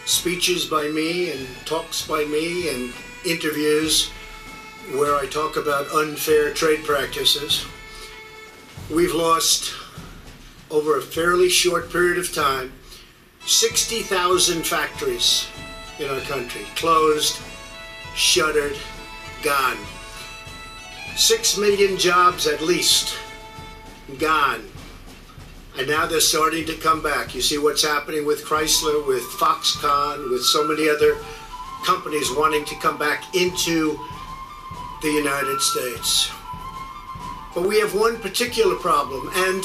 speeches by me and talks by me and interviews where I talk about unfair trade practices. We've lost, over a fairly short period of time, 60,000 factories in our country. Closed, shuttered, gone. 6 million jobs at least gone. And now they're starting to come back. You see what's happening with Chrysler, with Foxconn, with so many other companies wanting to come back into the United States. But we have one particular problem, and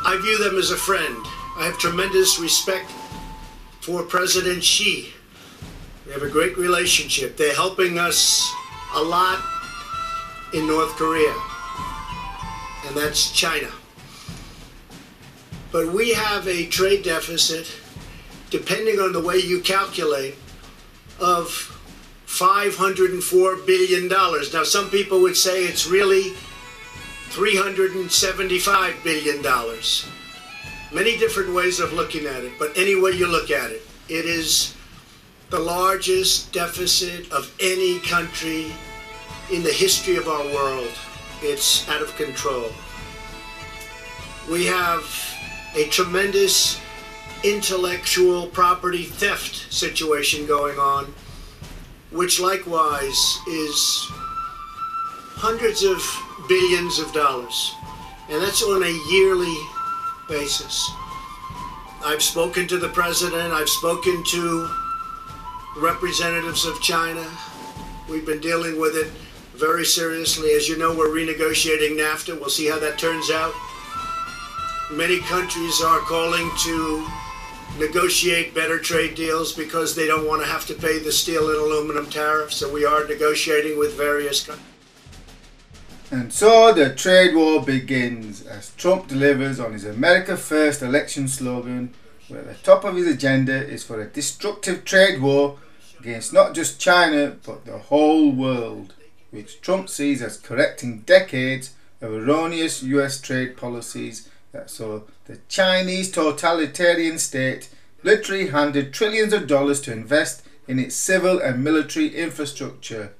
I view them as a friend. I have tremendous respect for President Xi. We have a great relationship. They're helping us a lot in North Korea, and that's China. But we have a trade deficit, depending on the way you calculate, of $504 billion. Now, some people would say it's really $375 billion. Many different ways of looking at it, but any way you look at it, it is the largest deficit of any country in the history of our world. It's out of control. We have a tremendous intellectual property theft situation going on, which likewise is hundreds of billions of dollars, and that's on a yearly basis. I've spoken to the president, I've spoken to representatives of China. We've been dealing with it very seriously. As you know, we're renegotiating NAFTA. We'll see how that turns out. Many countries are calling to negotiate better trade deals because they don't want to have to pay the steel and aluminum tariffs, so we are negotiating with various countries. And so the trade war begins as Trump delivers on his America First election slogan, where the top of his agenda is for a destructive trade war against not just China but the whole world, which Trump sees as correcting decades of erroneous US trade policies that saw the Chinese totalitarian state literally handed trillions of dollars to invest in its civil and military infrastructure,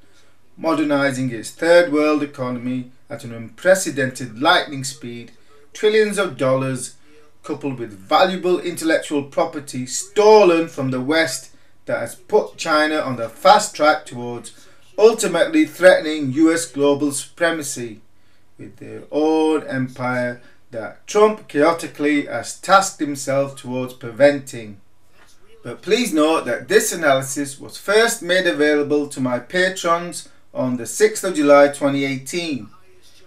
modernizing its third world economy at an unprecedented lightning speed. Trillions of dollars coupled with valuable intellectual property stolen from the West that has put China on the fast track towards ultimately threatening US global supremacy with their own empire that Trump chaotically has tasked himself towards preventing. But please note that this analysis was first made available to my patrons on the 6th of July 2018.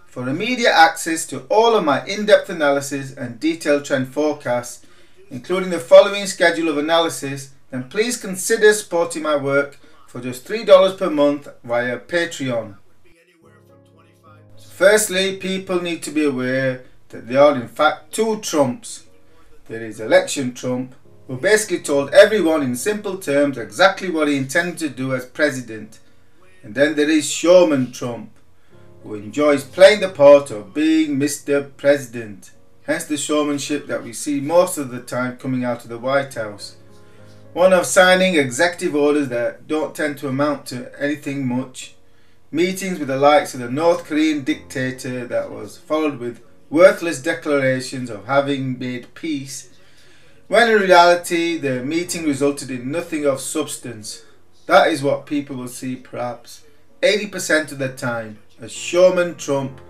For immediate access to all of my in-depth analysis and detailed trend forecasts, including the following schedule of analysis, then please consider supporting my work for just $3 per month via Patreon. Firstly, people need to be aware that there are in fact two Trumps. There is Election Trump, who basically told everyone in simple terms exactly what he intended to do as president. And then there is Showman Trump, who enjoys playing the part of being Mr. President. Hence the showmanship that we see most of the time coming out of the White House. One of signing executive orders that don't tend to amount to anything much. Meetings with the likes of the North Korean dictator that was followed with worthless declarations of having made peace, when in reality the meeting resulted in nothing of substance. That is what people will see perhaps 80% of the time, as Showman Trump,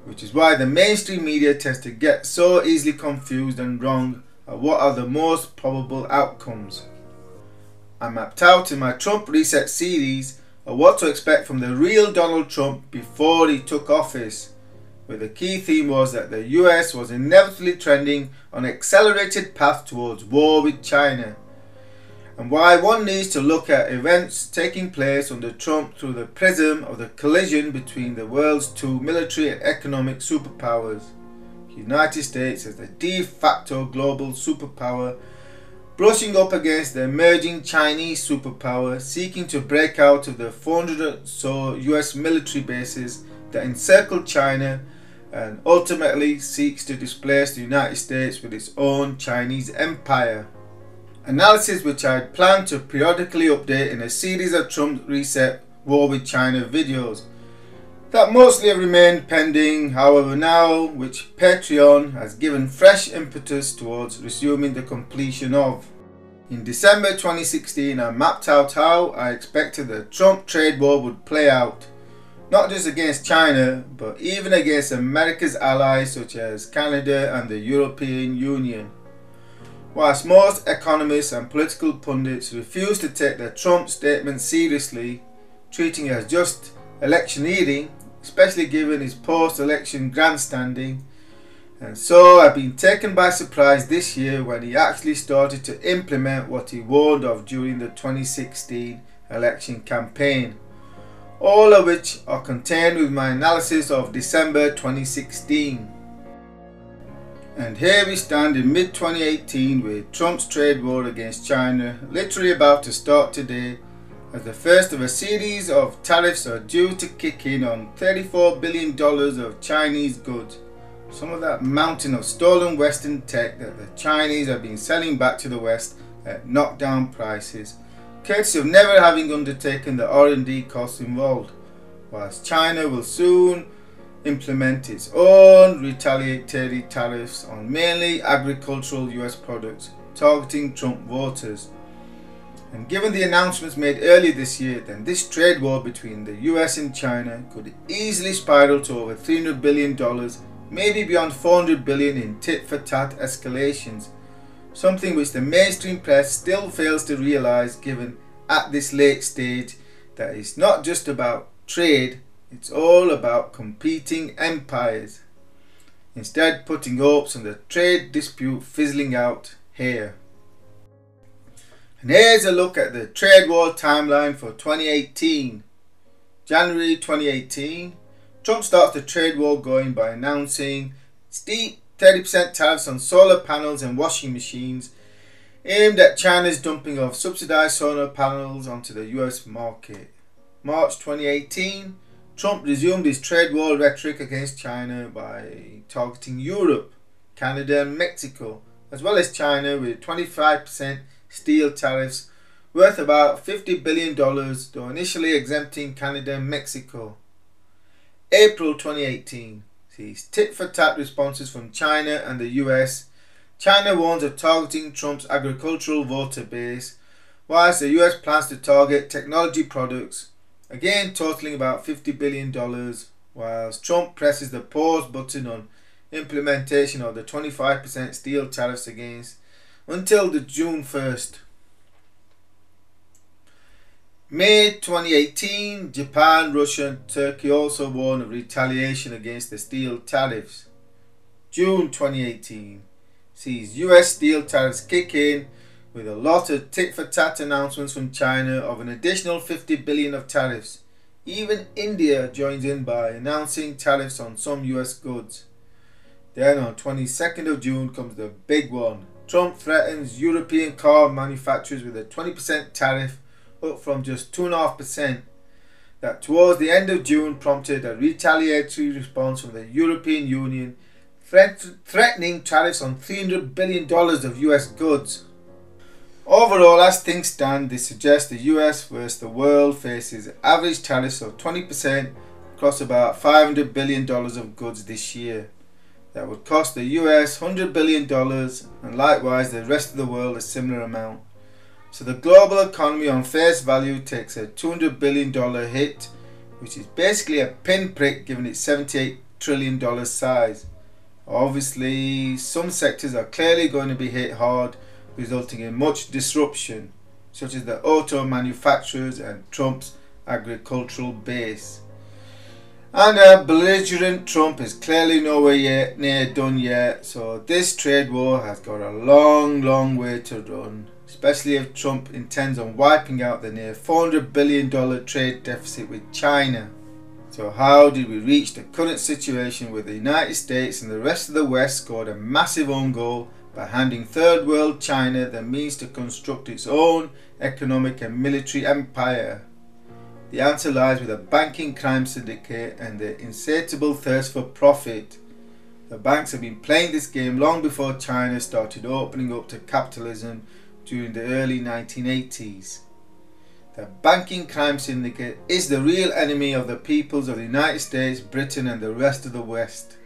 which is why the mainstream media tends to get so easily confused and wrong at what are the most probable outcomes. I mapped out in my Trump Reset series of what to expect from the real Donald Trump before he took office, where the key theme was that the US was inevitably trending on an accelerated path towards war with China, and why one needs to look at events taking place under Trump through the prism of the collision between the world's two military and economic superpowers. The United States as the de facto global superpower, brushing up against the emerging Chinese superpower, seeking to break out of the 400 or so US military bases that encircle China, and ultimately seeks to displace the United States with its own Chinese empire. analysis which I plan to periodically update in a series of Trump reset war with China videos that mostly have remained pending, however now which Patreon has given fresh impetus towards resuming the completion of. In December 2016 I mapped out how I expected the Trump trade war would play out, not just against China but even against America's allies such as Canada and the European Union. Whilst most economists and political pundits refuse to take the Trump statement seriously, treating it as just electioneering, especially given his post-election grandstanding, and so I've been taken by surprise this year when he actually started to implement what he warned of during the 2016 election campaign, all of which are contained with my analysis of December 2016. And here we stand in mid-2018 with Trump's trade war against China literally about to start today, as the first of a series of tariffs are due to kick in on $34 billion of Chinese goods, some of that mountain of stolen Western tech that the Chinese have been selling back to the West at knockdown prices, courtesy of never having undertaken the R&D costs involved, whilst China will soon implement its own retaliatory tariffs on mainly agricultural US products, targeting Trump voters. And given the announcements made earlier this year, then this trade war between the US and China could easily spiral to over $300 billion, maybe beyond $400 billion in tit-for-tat escalations, something which the mainstream press still fails to realize, given at this late stage that it's not just about trade, it's all about competing empires, instead putting hopes on the trade dispute fizzling out here. And here's a look at the trade war timeline for 2018. January 2018, Trump starts the trade war going by announcing steep 30% tariffs on solar panels and washing machines, aimed at China's dumping of subsidized solar panels onto the US market. March 2018, Trump resumed his trade war rhetoric against China by targeting Europe, Canada and Mexico, as well as China, with 25% steel tariffs worth about $50 billion, though initially exempting Canada and Mexico. April 2018 sees tit-for-tat responses from China and the US. China warns of targeting Trump's agricultural voter base, whilst the US plans to target technology products, again totaling about $50 billion, whilst Trump presses the pause button on implementation of the 25% steel tariffs against until the June 1st. May 2018, Japan, Russia and Turkey also warn of retaliation against the steel tariffs. June 2018 sees US steel tariffs kick in, with a lot of tit-for-tat announcements from China of an additional $50 billion of tariffs. Even India joins in by announcing tariffs on some US goods. Then on 22nd of June comes the big one. Trump threatens European car manufacturers with a 20% tariff, up from just 2.5%. That towards the end of June prompted a retaliatory response from the European Union, threatening tariffs on $300 billion of US goods. Overall, as things stand, this suggests the US versus the world faces average tariffs of 20% across about $500 billion of goods this year. That would cost the US $100 billion and likewise the rest of the world a similar amount. So the global economy on face value takes a $200 billion hit, which is basically a pinprick given its $78 trillion size. Obviously, some sectors are clearly going to be hit hard, resulting in much disruption, such as the auto manufacturers and Trump's agricultural base. And belligerent Trump is clearly nowhere near done yet, so this trade war has got a long way to run, especially if Trump intends on wiping out the near $400 billion trade deficit with China. So how did we reach the current situation where the United States and the rest of the West scored a massive own goal by handing third world China the means to construct its own economic and military empire? The answer lies with a banking crime syndicate and the insatiable thirst for profit. The banks have been playing this game long before China started opening up to capitalism, during the early 1980s. The banking crime syndicate is the real enemy of the peoples of the United States, Britain and the rest of the West.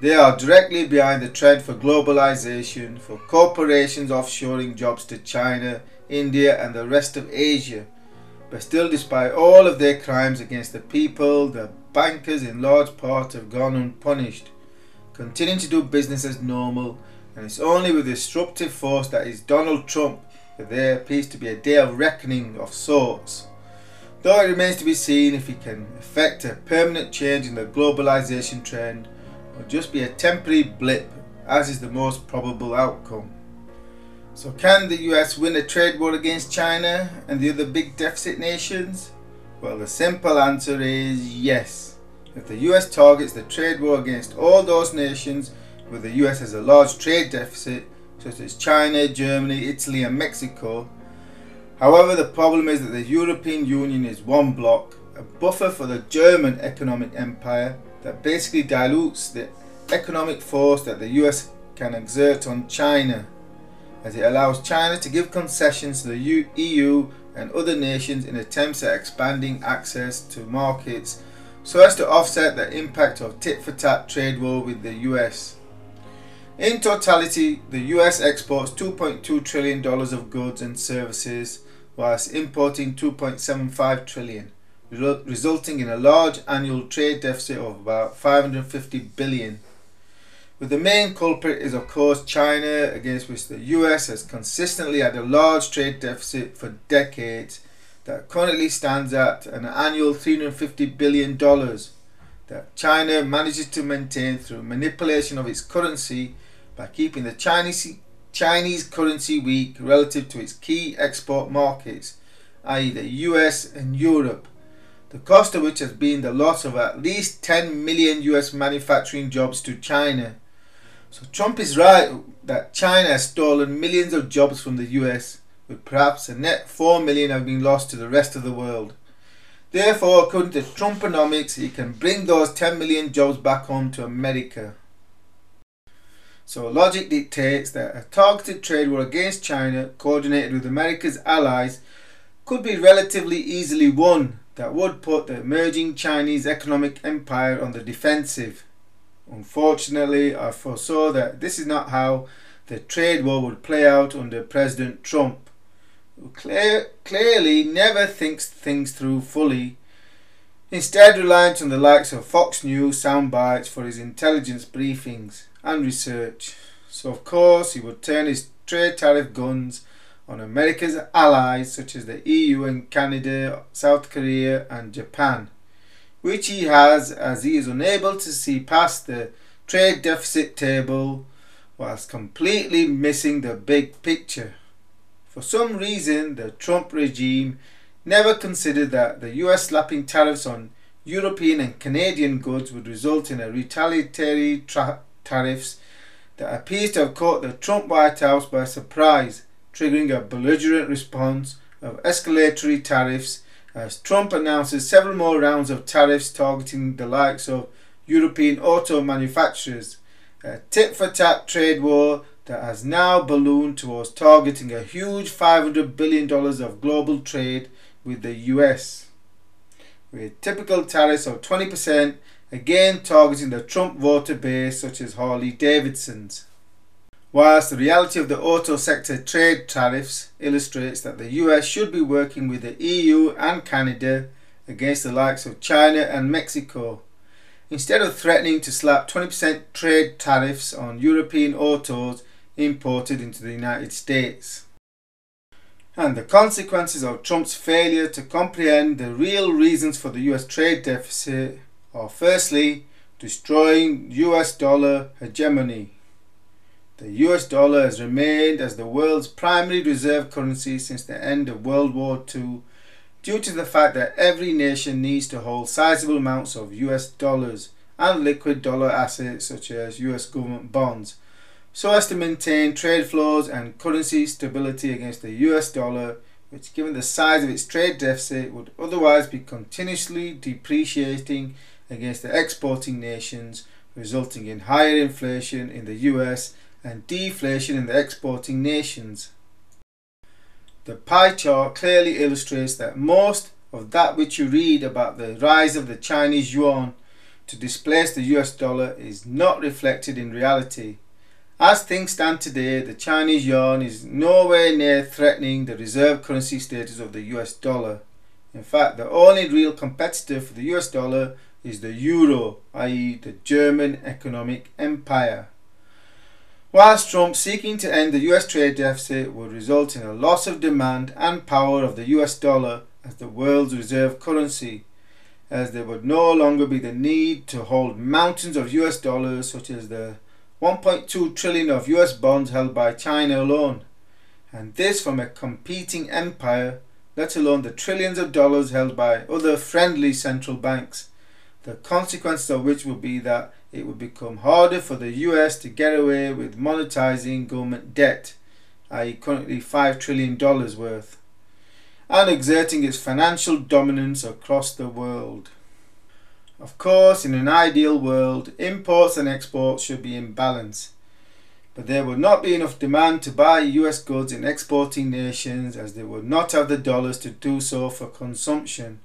They are directly behind the trend for globalization, for corporations offshoring jobs to China, India and the rest of Asia. But still, despite all of their crimes against the people, the bankers in large part have gone unpunished, continuing to do business as normal, and it's only with the disruptive force that is Donald Trump that there appears to be a day of reckoning of sorts. Though it remains to be seen if he can effect a permanent change in the globalization trend or just be a temporary blip, as is the most probable outcome. So can the US win a trade war against China and the other big deficit nations? Well, the simple answer is yes. If the US targets the trade war against all those nations where the US has a large trade deficit, such as China, Germany, Italy and Mexico. However, the problem is that the European Union is one bloc, a buffer for the German economic empire that basically dilutes the economic force that the US can exert on China, as it allows China to give concessions to the EU and other nations in attempts at expanding access to markets so as to offset the impact of tit-for-tat trade war with the US. In totality, the US exports $2.2 trillion of goods and services whilst importing $2.75 trillion, resulting in a large annual trade deficit of about $550 billion. But the main culprit is of course China, against which the US has consistently had a large trade deficit for decades that currently stands at an annual $350 billion that China manages to maintain through manipulation of its currency by keeping the Chinese currency weak relative to its key export markets, i.e. the US and Europe, the cost of which has been the loss of at least 10 million US manufacturing jobs to China. So Trump is right that China has stolen millions of jobs from the US, with perhaps a net 4 million have been lost to the rest of the world. Therefore, according to Trumponomics, he can bring those 10 million jobs back home to America. So logic dictates that a targeted trade war against China, coordinated with America's allies, could be relatively easily won that would put the emerging Chinese economic empire on the defensive. Unfortunately, I foresaw that this is not how the trade war would play out under President Trump, who clearly never thinks things through fully, instead reliant on the likes of Fox News soundbites for his intelligence briefings and research. So of course he would turn his trade tariff guns on America's allies such as the EU and Canada, South Korea and Japan, which he has, as he is unable to see past the trade deficit table whilst completely missing the big picture. For some reason, the Trump regime never considered that the US slapping tariffs on European and Canadian goods would result in a retaliatory tariffs that appears to have caught the Trump White House by surprise, triggering a belligerent response of escalatory tariffs as Trump announces several more rounds of tariffs targeting the likes of European auto manufacturers, a tit-for-tat trade war that has now ballooned towards targeting a huge $500 billion of global trade with the US, with typical tariffs of 20%, again targeting the Trump voter base such as Harley Davidson's. Whilst the reality of the auto sector trade tariffs illustrates that the US should be working with the EU and Canada against the likes of China and Mexico, instead of threatening to slap 20% trade tariffs on European autos imported into the United States. And the consequences of Trump's failure to comprehend the real reasons for the US trade deficit are firstly, destroying US dollar hegemony. The US dollar has remained as the world's primary reserve currency since the end of World War II due to the fact that every nation needs to hold sizable amounts of US dollars and liquid dollar assets such as US government bonds so as to maintain trade flows and currency stability against the US dollar, which given the size of its trade deficit would otherwise be continuously depreciating against the exporting nations, resulting in higher inflation in the US and deflation in the exporting nations. The pie chart clearly illustrates that most of that which you read about the rise of the Chinese yuan to displace the US dollar is not reflected in reality. As things stand today, the Chinese yuan is nowhere near threatening the reserve currency status of the US dollar. In fact, the only real competitor for the US dollar is the euro, i.e. the German economic empire. Whilst Trump seeking to end the US trade deficit would result in a loss of demand and power of the US dollar as the world's reserve currency, as there would no longer be the need to hold mountains of US dollars such as the 1.2 trillion of US bonds held by China alone, and this from a competing empire, let alone the trillions of dollars held by other friendly central banks, the consequences of which would be that it would become harder for the US to get away with monetizing government debt, i.e. currently $5 trillion worth, and exerting its financial dominance across the world. Of course, in an ideal world, imports and exports should be in balance, but there would not be enough demand to buy US goods in exporting nations, as they would not have the dollars to do so for consumption,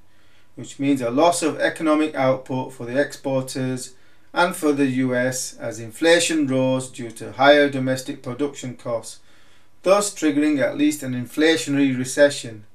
which means a loss of economic output for the exporters and for the US as inflation rose due to higher domestic production costs, thus triggering at least an inflationary recession.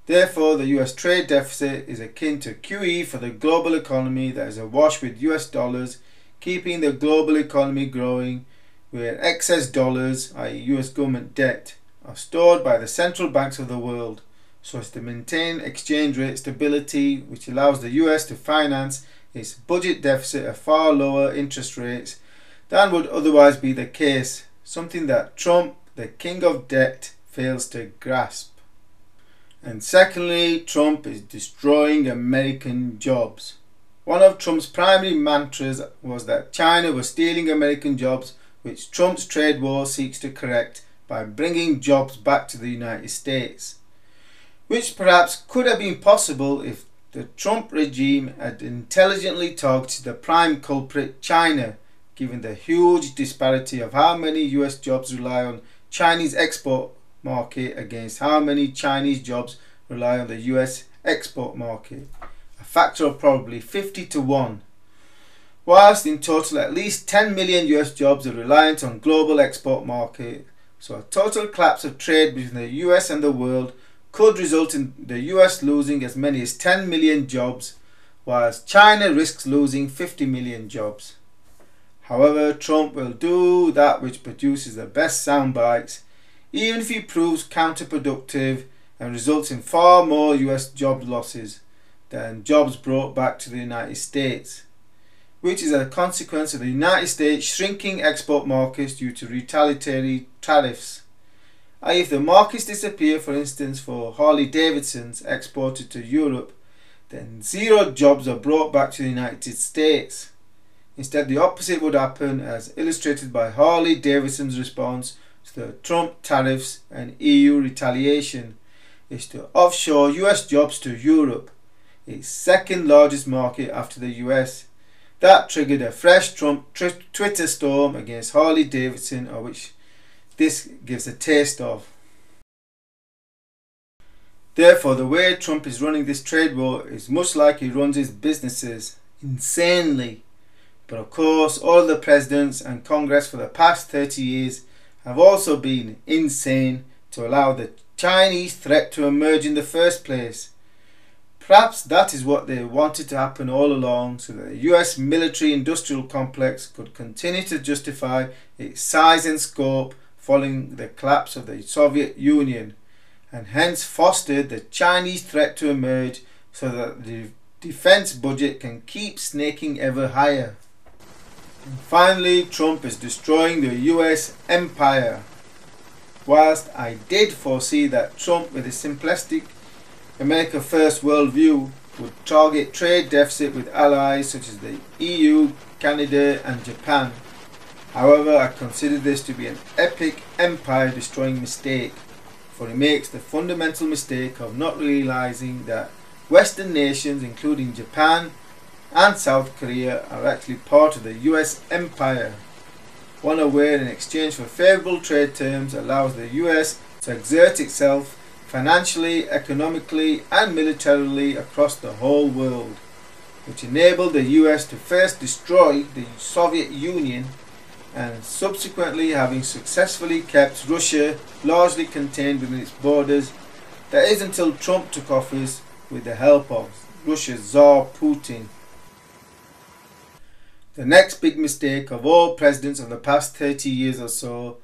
Therefore, the US trade deficit is akin to QE for the global economy that is awash with US dollars, keeping the global economy growing, where excess dollars, i.e. US government debt, are stored by the central banks of the world, so as to maintain exchange rate stability, which allows the US to finance its budget deficit at far lower interest rates than would otherwise be the case, something that Trump, the king of debt, fails to grasp. And secondly, Trump is destroying American jobs. One of Trump's primary mantras was that China was stealing American jobs, which Trump's trade war seeks to correct by bringing jobs back to the United States, which perhaps could have been possible if the Trump regime had intelligently targeted the prime culprit, China, given the huge disparity of how many US jobs rely on Chinese export market against how many Chinese jobs rely on the US export market, a factor of probably 50 to 1. Whilst in total at least 10 million US jobs are reliant on global export market, so a total collapse of trade between the US and the world could result in the US losing as many as 10 million jobs, whilst China risks losing 50 million jobs. However, Trump will do that which produces the best sound bites, even if he proves counterproductive and results in far more US job losses than jobs brought back to the United States, which is a consequence of the United States shrinking export markets due to retaliatory tariffs. If the markets disappear, for instance, for Harley Davidsons exported to Europe, then zero jobs are brought back to the United States. Instead, the opposite would happen, as illustrated by Harley Davidson's response to the Trump tariffs and EU retaliation, is to offshore US jobs to Europe, its second largest market after the US. That triggered a fresh Trump Twitter storm against Harley Davidson, of which this gives a taste of. Therefore, the way Trump is running this trade war is much like he runs his businesses, insanely. But of course, all of the presidents and Congress for the past 30 years have also been insane to allow the Chinese threat to emerge in the first place. Perhaps that is what they wanted to happen all along, so that the US military-industrial complex could continue to justify its size and scope following the collapse of the Soviet Union, and hence fostered the Chinese threat to emerge so that the defense budget can keep snaking ever higher. And finally, Trump is destroying the US empire. Whilst I did foresee that Trump, with his simplistic America First worldview, would target trade deficit with allies such as the EU, Canada and Japan, however, I consider this to be an epic empire-destroying mistake, for he makes the fundamental mistake of not realizing that Western nations, including Japan and South Korea, are actually part of the US empire, one where in exchange for favourable trade terms allows the US to exert itself financially, economically and militarily across the whole world, which enabled the US to first destroy the Soviet Union and subsequently, having successfully kept Russia largely contained within its borders. That is until Trump took office with the help of Russia's Tsar Putin. The next big mistake of all presidents of the past 30 years or so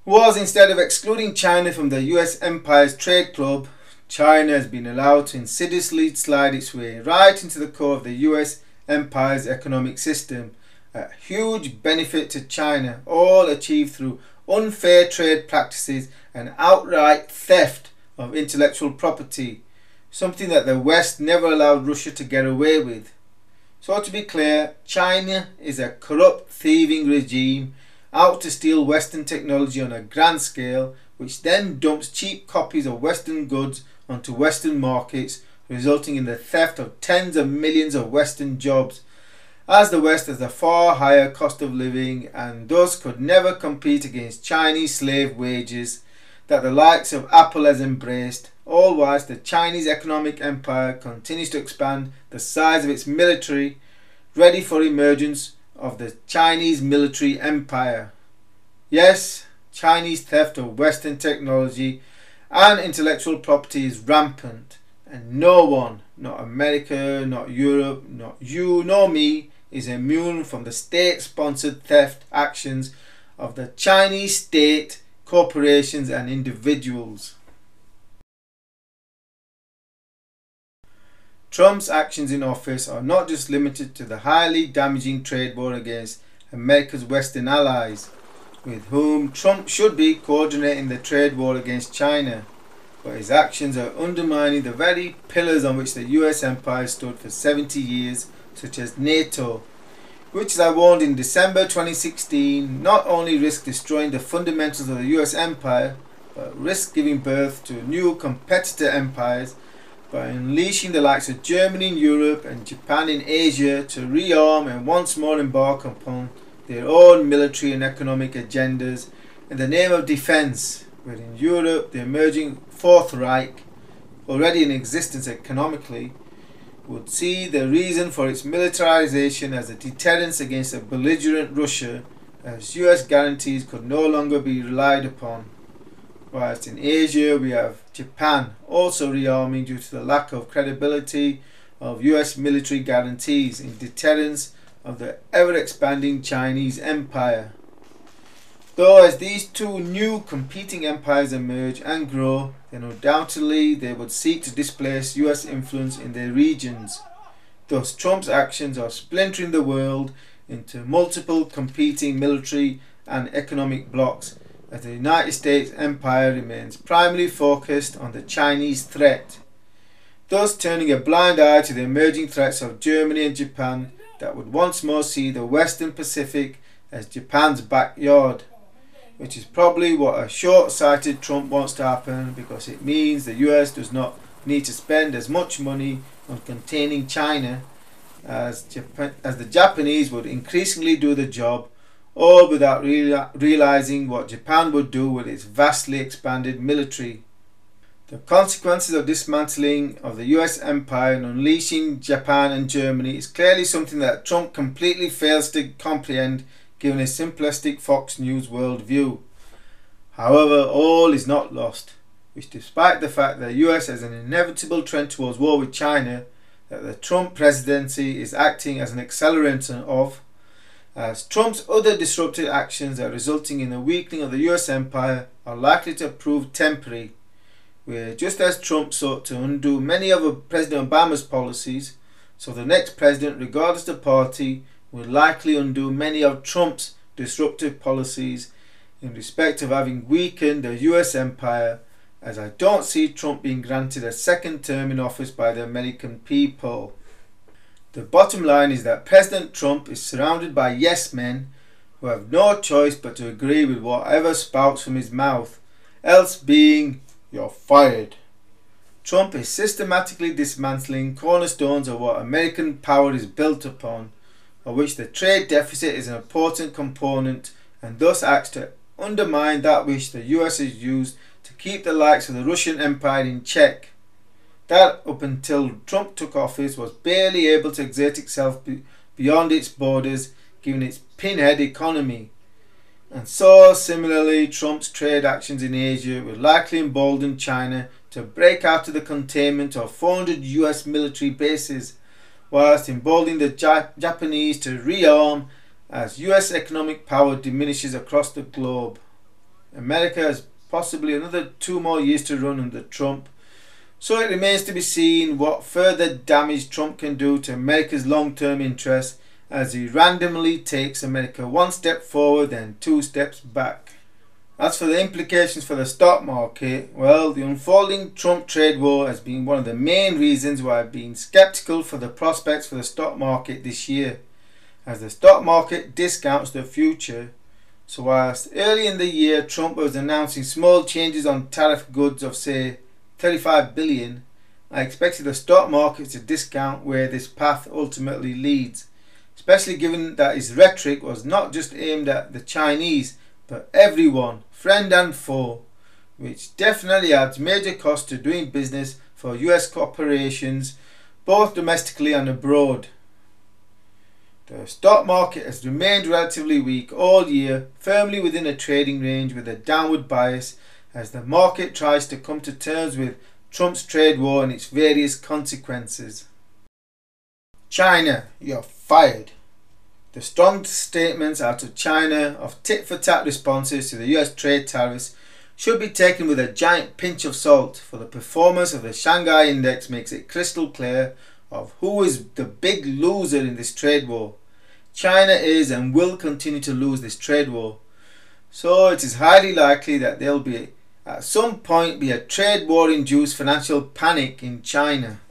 was, instead of excluding China from the US empire's trade club, China has been allowed to insidiously slide its way right into the core of the US empire's economic system, a huge benefit to China, all achieved through unfair trade practices and outright theft of intellectual property, something that the West never allowed Russia to get away with. So to be clear, China is a corrupt, thieving regime out to steal Western technology on a grand scale, which then dumps cheap copies of Western goods onto Western markets, resulting in the theft of tens of millions of Western jobs, as the West has a far higher cost of living and thus could never compete against Chinese slave wages that the likes of Apple has embraced, all whilst the Chinese economic empire continues to expand the size of its military, ready for emergence of the Chinese military empire. Yes, Chinese theft of Western technology and intellectual property is rampant, and no one, not America, not Europe, not you, nor me, is immune from the state-sponsored theft actions of the Chinese state, corporations and individuals. Trump's actions in office are not just limited to the highly damaging trade war against America's Western allies, with whom Trump should be coordinating the trade war against China, but his actions are undermining the very pillars on which the US empire stood for 70 years, such as NATO, which, as I warned in December 2016, not only risks destroying the fundamentals of the US empire, but risks giving birth to new competitor empires by unleashing the likes of Germany in Europe and Japan in Asia to rearm and once more embark upon their own military and economic agendas in the name of defence, where in Europe the emerging Fourth Reich, already in existence economically, would see the reason for its militarization as a deterrence against a belligerent Russia, as US guarantees could no longer be relied upon. Whilst in Asia we have Japan also rearming due to the lack of credibility of US military guarantees in deterrence of the ever-expanding Chinese empire. Though as these two new competing empires emerge and grow, then undoubtedly they would seek to displace US influence in their regions. Thus Trump's actions are splintering the world into multiple competing military and economic blocs, as the United States empire remains primarily focused on the Chinese threat, thus turning a blind eye to the emerging threats of Germany and Japan that would once more see the Western Pacific as Japan's backyard, which is probably what a short-sighted Trump wants to happen, because it means the US does not need to spend as much money on containing China as the Japanese would increasingly do the job, all without realizing what Japan would do with its vastly expanded military. The consequences of dismantling of the US empire and unleashing Japan and Germany is clearly something that Trump completely fails to comprehend, given his simplistic Fox News worldview. However, all is not lost, which despite the fact that the US has an inevitable trend towards war with China, that the Trump presidency is acting as an accelerant of, as Trump's other disruptive actions that are resulting in the weakening of the US empire are likely to prove temporary, where just as Trump sought to undo many of President Obama's policies, so the next president, regardless of party, will likely undo many of Trump's disruptive policies in respect of having weakened the US empire, as I don't see Trump being granted a second term in office by the American people. The bottom line is that President Trump is surrounded by yes men who have no choice but to agree with whatever spouts from his mouth, else being, "You're fired." Trump is systematically dismantling cornerstones of what American power is built upon, of which the trade deficit is an important component, and thus acts to undermine that which the US has used to keep the likes of the Russian Empire in check. That, up until Trump took office, was barely able to exert itself beyond its borders, given its pinhead economy. And so, similarly, Trump's trade actions in Asia will likely embolden China to break out of the containment of 400 US military bases, whilst emboldening the Japanese to rearm as US economic power diminishes across the globe. America has possibly another 2 more years to run under Trump, so it remains to be seen what further damage Trump can do to America's long-term interests as he randomly takes America 1 step forward and 2 steps back. As for the implications for the stock market, well, the unfolding Trump trade war has been one of the main reasons why I've been skeptical for the prospects for the stock market this year, as the stock market discounts the future. So whilst early in the year Trump was announcing small changes on tariff goods of say 35 billion, I expected the stock market to discount where this path ultimately leads, especially given that his rhetoric was not just aimed at the Chinese but everyone, friend and foe, which definitely adds major costs to doing business for US corporations both domestically and abroad. The stock market has remained relatively weak all year, firmly within a trading range with a downward bias as the market tries to come to terms with Trump's trade war and its various consequences. China, you're fired. The strong statements out of China of tit-for-tat responses to the US trade tariffs should be taken with a giant pinch of salt, for the performance of the Shanghai Index makes it crystal clear of who is the big loser in this trade war. China is and will continue to lose this trade war. So it is highly likely that there will be at some point be a trade war induced financial panic in China.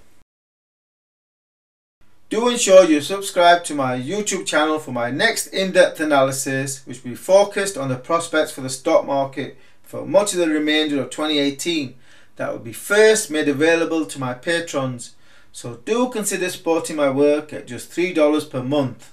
Do ensure you subscribe to my YouTube channel for my next in-depth analysis, which will be focused on the prospects for the stock market for much of the remainder of 2018. That will be first made available to my patrons, so do consider supporting my work at just $3 per month.